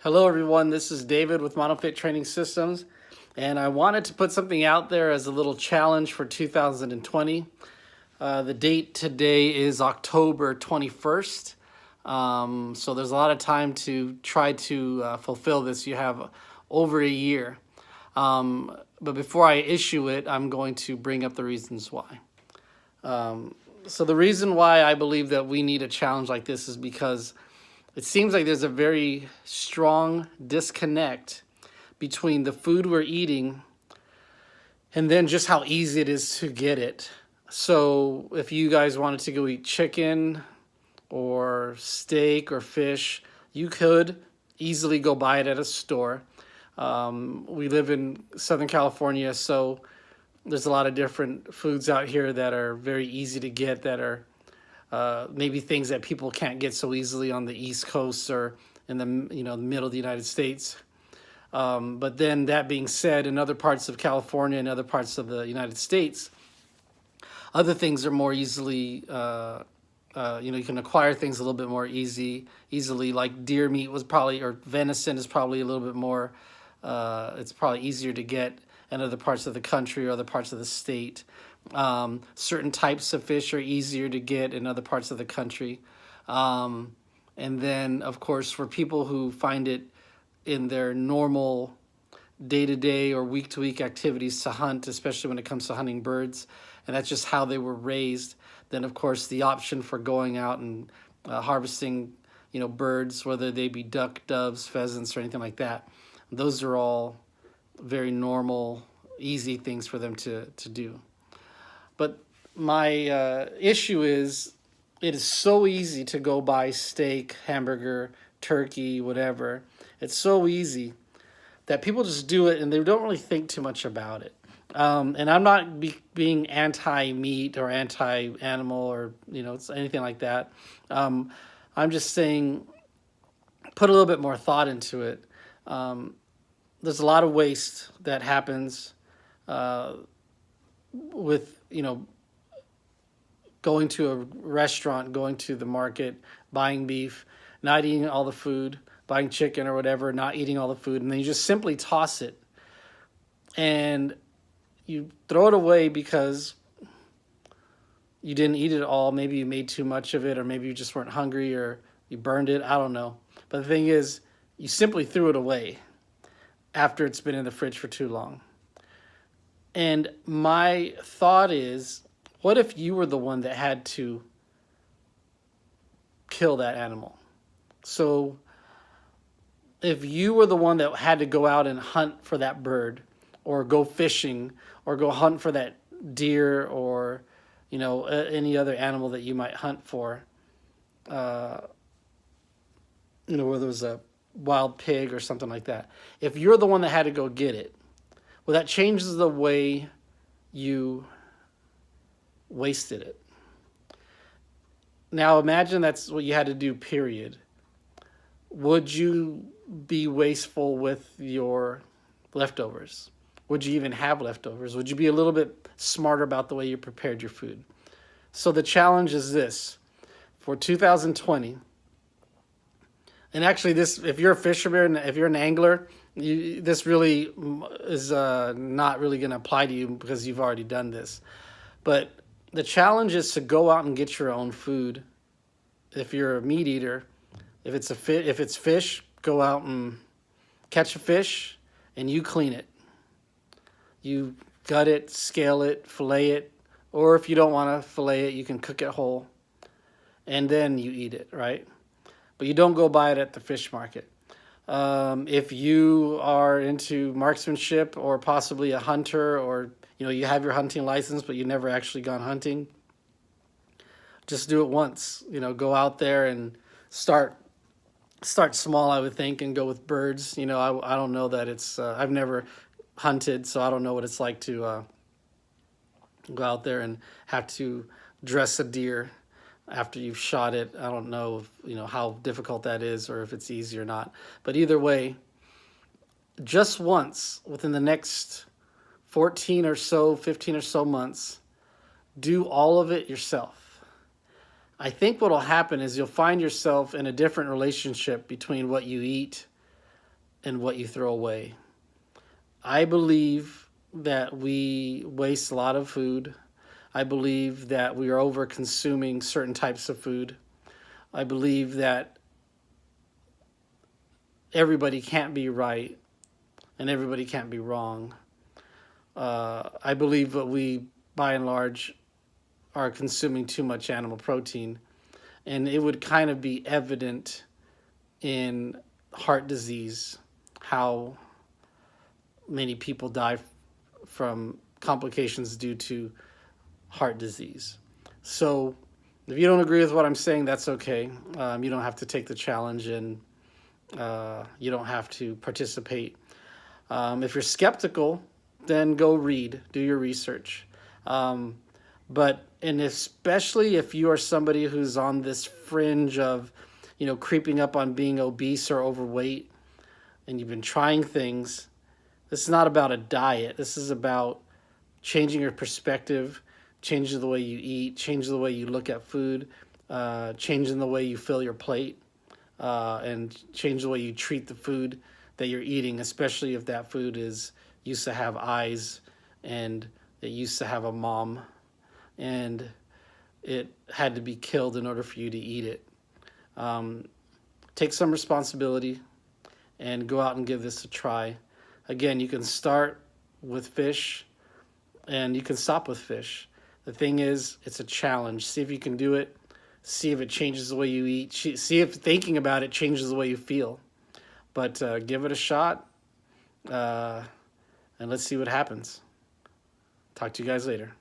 Hello, everyone. This is David with MonoFit Training Systems, and I wanted to put something out there as a little challenge for 2020. The date today is October 21st, so there's a lot of time to try to fulfill this. You have over a year. But before I issue it, I'm going to bring up the reasons why. So the reason why I believe that we need a challenge like this is because it seems like there's a very strong disconnect between the food we're eating and then just how easy it is to get it. So if you guys wanted to go eat chicken or steak or fish, you could easily go buy it at a store. We live in Southern California, so there's a lot of different foods out here that are very easy to get, that are maybe things that people can't get so easily on the East Coast or in the the middle of the United States. But then that being said, in other parts of California and other parts of the United States, other things are more easily you can acquire things a little bit more easily. Like deer meat was probably, or venison is probably a little bit more. It's probably easier to get in other parts of the country or other parts of the state. Certain types of fish are easier to get in other parts of the country. And then, of course, for people who find it in their normal day-to-day or week-to-week activities to hunt, especially when it comes to hunting birds, and that's just how they were raised, then, of course, the option for going out and harvesting, birds, whether they be duck, doves, pheasants, or anything like that, those are all very normal, easy things for them to do. But my issue is, it is so easy to go buy steak, hamburger, turkey, whatever. It's so easy that people just do it and they don't really think too much about it. And I'm not being anti-meat or anti-animal or it's anything like that. I'm just saying, put a little bit more thought into it. There's a lot of waste that happens with going to a restaurant, going to the market, buying beef, not eating all the food, buying chicken or whatever, not eating all the food, and then you just simply toss it. And you throw it away because you didn't eat it all. Maybe you made too much of it, or maybe you just weren't hungry, or you burned it. I don't know. But the thing is, you simply threw it away after it's been in the fridge for too long. And my thought is, what if you were the one that had to kill that animal? So if you were the one that had to go out and hunt for that bird, or go fishing, or go hunt for that deer, or any other animal that you might hunt for, whether it was a wild pig or something like that. If you're the one that had to go get it, well, that changes the way you wasted it. Now imagine that's what you had to do, period. Would you be wasteful with your leftovers? Would you even have leftovers? Would you be a little bit smarter about the way you prepared your food? So the challenge is this: for 2020, and actually this, if you're a fisherman, if you're an angler, this really is not really going to apply to you because you've already done this. But the challenge is to go out and get your own food. If you're a meat eater, if it's fish, go out and catch a fish and you clean it. You gut it, scale it, fillet it, or if you don't want to fillet it, you can cook it whole, and then you eat it, right? But you don't go buy it at the fish market. If you are into marksmanship, or possibly a hunter, or you have your hunting license but you've never actually gone hunting, just do it once. Go out there and start small, I would think, and go with birds. I don't know that it's I've never hunted, so I don't know what it's like to go out there and have to dress a deer after you've shot it. I don't know if, how difficult that is, or if it's easy or not. But either way, just once within the next 14 or so, 15 or so months, do all of it yourself. I think what will happen is you'll find yourself in a different relationship between what you eat and what you throw away. I believe that we waste a lot of food. I believe that we are over consuming certain types of food. I believe that everybody can't be right and everybody can't be wrong. I believe that we, by and large, are consuming too much animal protein, and it would kind of be evident in heart disease how many people die from complications due to heart disease. So if you don't agree with what I'm saying, that's okay. You don't have to take the challenge, and you don't have to participate. If you're skeptical, then go read, do your research. And especially if you are somebody who's on this fringe of, creeping up on being obese or overweight, and you've been trying things, this is not about a diet. This is about changing your perspective, changing the way you eat, changing the way you look at food, changing the way you fill your plate, and change the way you treat the food that you're eating, especially if that food used to have eyes, and it used to have a mom, and it had to be killed in order for you to eat it. Take some responsibility and go out and give this a try. Again, you can start with fish and you can stop with fish. The thing is, it's a challenge. See if you can do it. See if it changes the way you eat. See if thinking about it changes the way you feel. But give it a shot, and let's see what happens. Talk to you guys later.